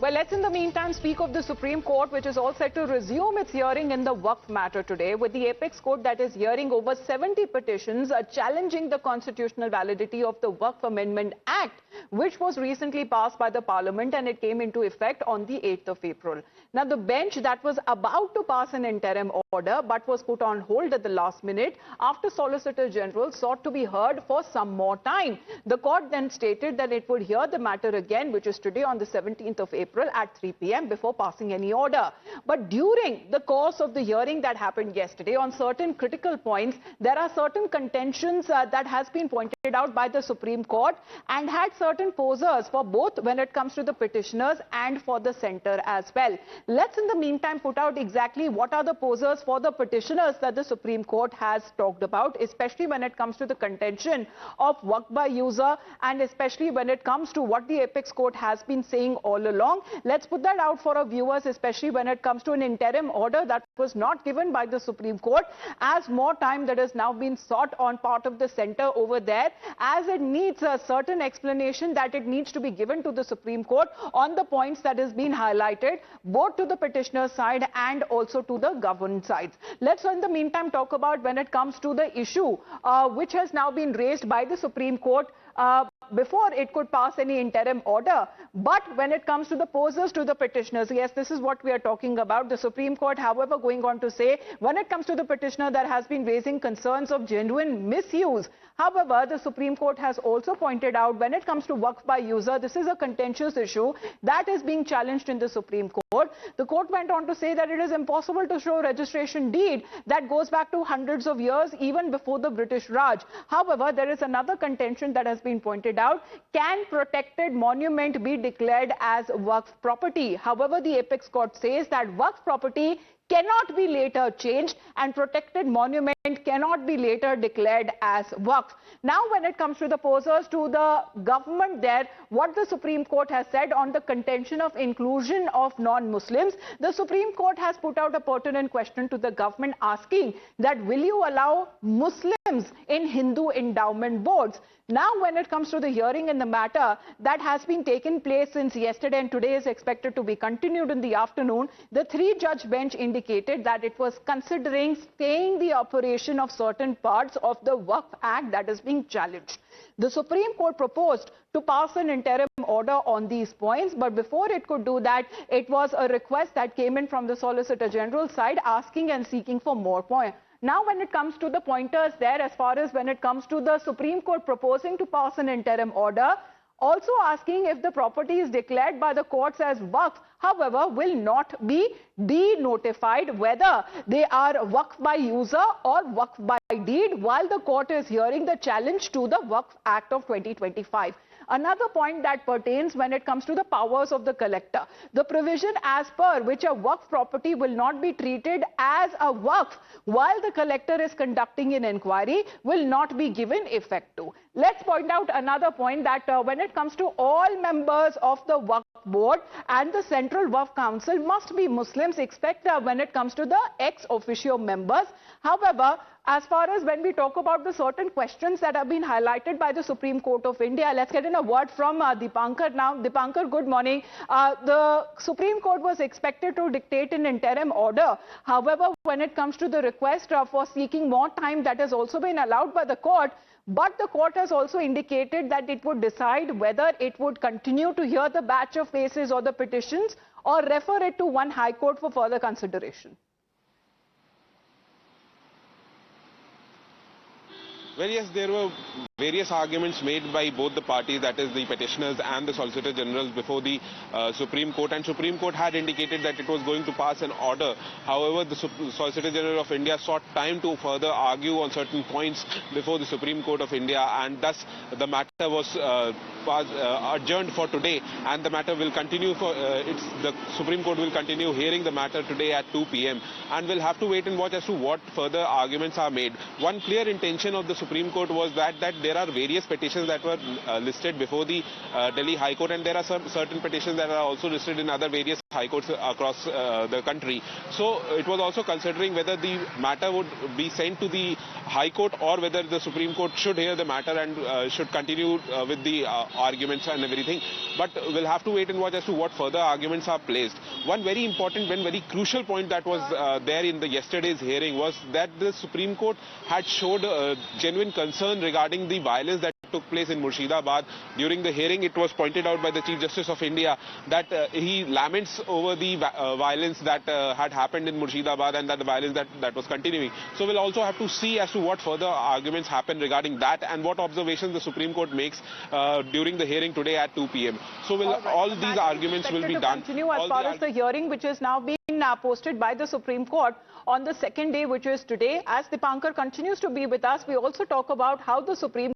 Well, let's in the meantime speak of the Supreme Court, which is all set to resume its hearing in the Waqf matter today, with the apex court that is hearing over 70 petitions challenging the constitutional validity of the Waqf Amendment Act, which was recently passed by the Parliament and it came into effect on the 8th of April. Now, the bench that was about to pass an interim order but was put on hold at the last minute after Solicitor General sought to be heard for some more time. The court then stated that it would hear the matter again, which is today on the 17th of April at 3 p.m. before passing any order. But during the course of the hearing that happened yesterday on certain critical points, there are certain contentions that has been pointed out by the Supreme Court and had certain posers for both when it comes to the petitioners and for the centre as well. Let's in the meantime put out exactly what are the posers for the petitioners that the Supreme Court has talked about, especially when it comes to the contention of Waqf by user and especially when it comes to what the apex court has been saying all along. Let's put that out for our viewers, especially when it comes to an interim order that was not given by the Supreme Court, as more time that has now been sought on part of the centre over there, as it needs a certain explanation that it needs to be given to the Supreme Court on the points that has been highlighted, both to the petitioner side and also to the governed sides. Let's in the meantime talk about when it comes to the issue which has now been raised by the Supreme Court before it could pass any interim order. But when it comes to the posers to the petitioners, yes, this is what we are talking about. The Supreme Court, however, going on to say, when it comes to the petitioner, there has been raising concerns of genuine misuse. However, the Supreme Court has also pointed out when it comes to Waqf by user, this is a contentious issue that is being challenged in the Supreme Court. The court went on to say that it is impossible to show a registration deed that goes back to hundreds of years, even before the British Raj. However, there is another contention that has been pointed out. Can protected monument be declared as Waqf property? However, the apex court says that Waqf property cannot be later changed and protected monument cannot be later declared as Waqf. Now, when it comes to the posers to the government there, what the Supreme Court has said on the contention of inclusion of non-Muslims, the Supreme Court has put out a pertinent question to the government asking that will you allow Muslims in Hindu endowment boards? Now, when it comes to the hearing in the matter that has been taken place since yesterday and today is expected to be continued in the afternoon, the three-judge bench indicated that it was considering staying the operation of certain parts of the Waqf Act that is being challenged. The Supreme Court proposed to pass an interim order on these points, but before it could do that, it was a request that came in from the Solicitor General side asking and seeking for more points. Now, when it comes to the pointers there, as far as when it comes to the Supreme Court proposing to pass an interim order, also asking if the property is declared by the courts as Waqf, however, will not be de-notified whether they are Waqf by user or Waqf by deed while the court is hearing the challenge to the Waqf Act of 2025. Another point that pertains when it comes to the powers of the collector. The provision as per which a Waqf property will not be treated as a Waqf while the collector is conducting an inquiry will not be given effect to. Let's point out another point that when it comes to all members of the Waqf board and the Central Waqf Council must be Muslims, except when it comes to the ex officio members. However, as far as when we talk about the certain questions that have been highlighted by the Supreme Court of India, let's get in a word from Dipankar now. Dipankar, good morning. The Supreme Court was expected to dictate an interim order. However, when it comes to the request for seeking more time, that has also been allowed by the court. But the court has also indicated that it would decide whether it would continue to hear the batch of cases or the petitions or refer it to one high court for further consideration. Well, yes, there were various arguments made by both the parties, that is the petitioners and the Solicitor General, before the Supreme Court, and Supreme Court had indicated that it was going to pass an order. However, the Solicitor General of India sought time to further argue on certain points before the Supreme Court of India, and thus the matter was adjourned for today, and the matter will continue for the Supreme Court will continue hearing the matter today at 2 p.m. and we'll have to wait and watch as to what further arguments are made. One clear intention of the Supreme Court was that there are various petitions that were listed before the Delhi High Court, and there are some certain petitions that are also listed in other various high courts across the country. So it was also considering whether the matter would be sent to the High Court or whether the Supreme Court should hear the matter and should continue with the arguments and everything. But we'll have to wait and watch as to what further arguments are placed. One very important, very crucial point that was there in the yesterday's hearing was that the Supreme Court had showed genuine concern regarding the violence that took place in Murshidabad. During the hearing, it was pointed out by the Chief Justice of India that he laments over the violence that had happened in Murshidabad and that the violence that was continuing. So we'll also have to see as to what further arguments happen regarding that and what observations the Supreme Court makes during the hearing today at 2 p.m. So all these arguments will be done. Continue as far as the hearing, which is now being posted by the Supreme Court on the second day, which is today. As Dipankar continues to be with us, we also talk about how the Supreme